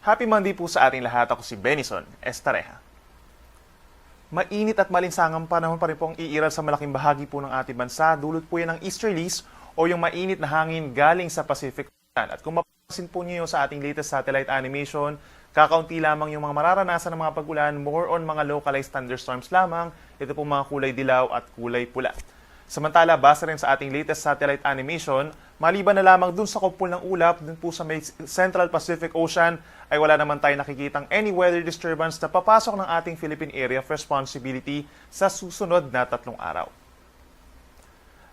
Happy Monday po sa ating lahat. Ako si Benison Estareja. Mainit at malinsangang panahon pa rin po ang iiral sa malaking bahagi po ng ating bansa. Dulot po yan ng easterlies o yung mainit na hangin galing sa Pacific Ocean. At kung mapapansin po niyo sa ating latest satellite animation, kakaunti lamang yung mga mararanasan ng mga pag-ulan, more on mga localized thunderstorms lamang. Ito po mga kulay dilaw at kulay pula. Samantala, base rin sa ating latest satellite animation, maliban na lamang dun sa kupol ng ulap, dun po sa may Central Pacific Ocean, ay wala naman tayo nakikitang any weather disturbance na papasok ng ating Philippine Area of Responsibility sa susunod na 3 araw.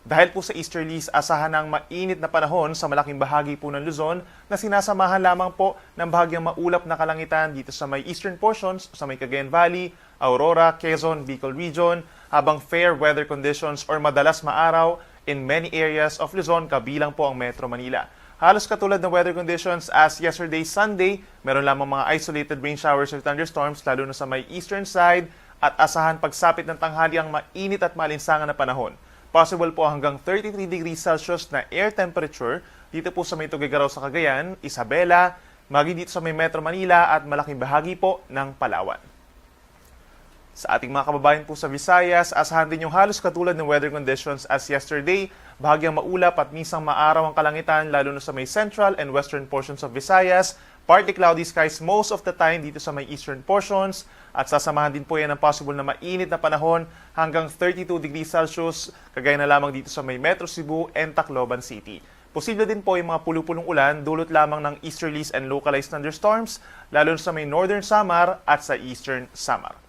Dahil po sa easterlies, asahan ng mainit na panahon sa malaking bahagi po ng Luzon na sinasamahan lamang po ng bahagyang maulap na kalangitan dito sa may eastern portions, sa may Cagayan Valley, Aurora, Quezon, Bicol Region, habang fair weather conditions or madalas maaraw in many areas of Luzon kabilang po ang Metro Manila. Halos katulad ng weather conditions as yesterday Sunday, meron lamang mga isolated rain showers or thunderstorms lalo na sa may eastern side at asahan pagsapit ng tanghali ang mainit at malinsangan na panahon. Possible po hanggang 33 degrees Celsius na air temperature dito po sa may Tuguegarao sa Cagayan, Isabela, maging dito sa may Metro Manila at malaking bahagi po ng Palawan. Sa ating mga kababayan po sa Visayas, asahan din yung halos katulad ng weather conditions as yesterday, bahagyang maulap at minsan maaraw ang kalangitan lalo na sa may central and western portions of Visayas, partly cloudy skies most of the time dito sa may eastern portions, at sasamahan din po yan ng possible na mainit na panahon hanggang 32 degrees Celsius, kagaya na lamang dito sa may Metro Cebu and Tacloban City. Posible din po yung mga pulupulong ulan dulot lamang ng easterlies and localized thunderstorms, lalo sa may northern Samar at sa eastern Samar.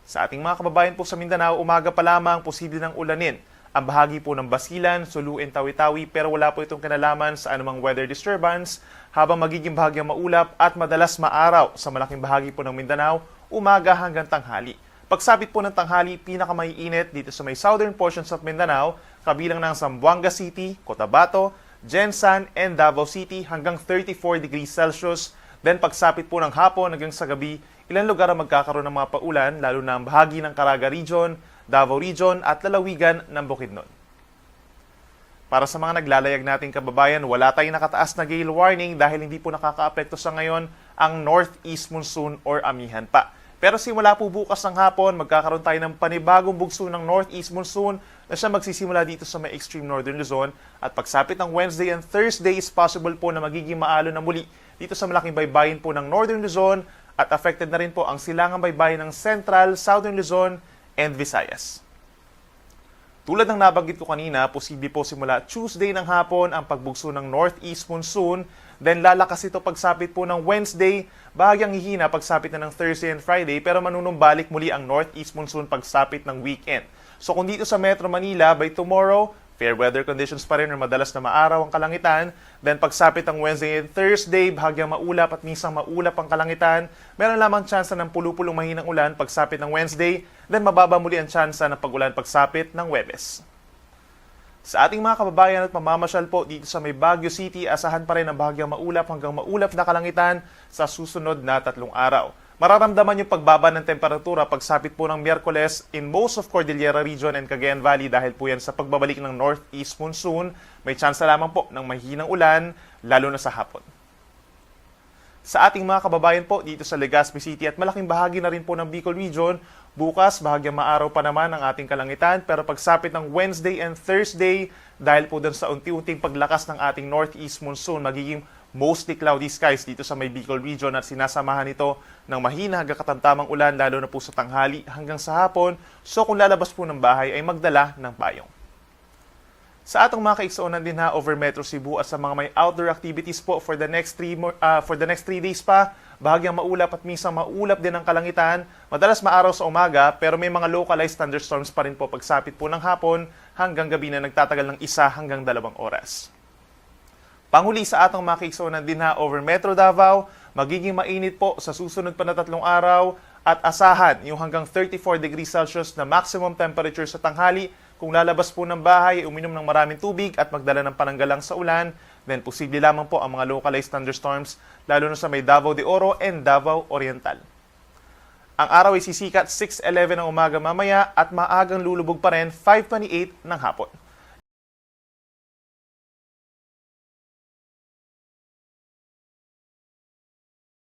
Sa ating mga kababayan po sa Mindanao, umaga pa lamang posible ng ulanin ang bahagi po ng Basilan, Sulu, and Tawi-Tawi pero wala po itong kinalaman sa anumang weather disturbance habang magiging bahagyang maulap at madalas maaraw sa malaking bahagi po ng Mindanao, umaga hanggang tanghali. Pagsapit po ng tanghali, pinakamaiinit dito sa may southern portions of Mindanao, kabilang ng Zamboanga City, Cotabato, Jensan, and Davao City hanggang 34 degrees Celsius. Then pagsapit po ng hapon hanggang sa gabi, ilang lugar ang magkakaroon ng mga paulan, lalo na ang bahagi ng Caraga Region, Davao Region at lalawigan ng Bukidnon. Para sa mga naglalayag nating kababayan, wala tayong nakataas na gale warning dahil hindi po nakakaapekto sa ngayon ang northeast monsoon or amihan pa. Pero simula po bukas ng hapon, magkakaroon tayo ng panibagong bugso ng northeast monsoon na siya magsisimula dito sa may extreme northern Luzon at pagsapit ng Wednesday and Thursday is possible po na magiging maalon na muli dito sa malaking baybayin po ng northern Luzon at affected na rin po ang silangang baybayin ng Central, Southern Luzon, and Visayas. Tulad ng nabanggit ko kanina, posible po simula Tuesday ng hapon ang pagbugso ng northeast monsoon, then lalakas ito pagsapit po ng Wednesday, bahagyang hihina pagsapit na ng Thursday and Friday, pero manunumbalik muli ang northeast monsoon pagsapit ng weekend. So kung dito sa Metro Manila, by tomorrow, fair weather conditions pa rin or madalas na maaraw ang kalangitan. Then pagsapit ng Wednesday and Thursday, bahagyang maulap at minsan maulap ang kalangitan. Meron lamang tsansa ng pulupulong mahinang ulan pagsapit ng Wednesday. Then mababa muli ang tsansa ng pag-ulan pagsapit ng Huwebes. Sa ating mga kababayan at mamamasyal po dito sa may Baguio City, asahan pa rin ang bahagyang maulap hanggang maulap na kalangitan sa susunod na 3 araw. Mararamdaman yung pagbaba ng temperatura pagsapit po ng Miyerkules in most of Cordillera Region and Cagayan Valley dahil po yan sa pagbabalik ng northeast monsoon. May tsansa lamang po ng mahinang ulan, lalo na sa hapon. Sa ating mga kababayan po dito sa Legazpi City at malaking bahagi na rin po ng Bicol Region, bukas bahagyang maaraw pa naman ang ating kalangitan pero pagsapit ng Wednesday and Thursday dahil po dun sa unti-unting paglakas ng ating northeast monsoon, magiging mostly cloudy skies dito sa may Bicol Region at sinasamahan ito ng mahina hanggang katamtamang ulan lalo na po sa tanghali hanggang sa hapon. So kung lalabas po ng bahay ay magdala ng payong. Sa atong mga kaigsuonan din ha over Metro Cebu at sa mga may outdoor activities po for the next 3 days pa, bahagyang maulap at minsan maulap din ang kalangitan. Madalas maaraw sa umaga pero may mga localized thunderstorms pa rin po pagsapit po ng hapon hanggang gabi na nagtatagal ng 1 hanggang 2 oras. Panghuli sa atong mga kaigsuonan din ha over Metro Davao, magiging mainit po sa susunod pa na 3 araw at asahan yung hanggang 34 degrees Celsius na maximum temperature sa tanghali. Kung lalabas po ng bahay, uminom ng maraming tubig at magdala ng pananggalang sa ulan, then posible lamang po ang mga localized thunderstorms lalo na sa may Davao de Oro and Davao Oriental. Ang araw ay sisikat 6:11 ng umaga mamaya at maagang lulubog pa rin 5:28 ng hapon.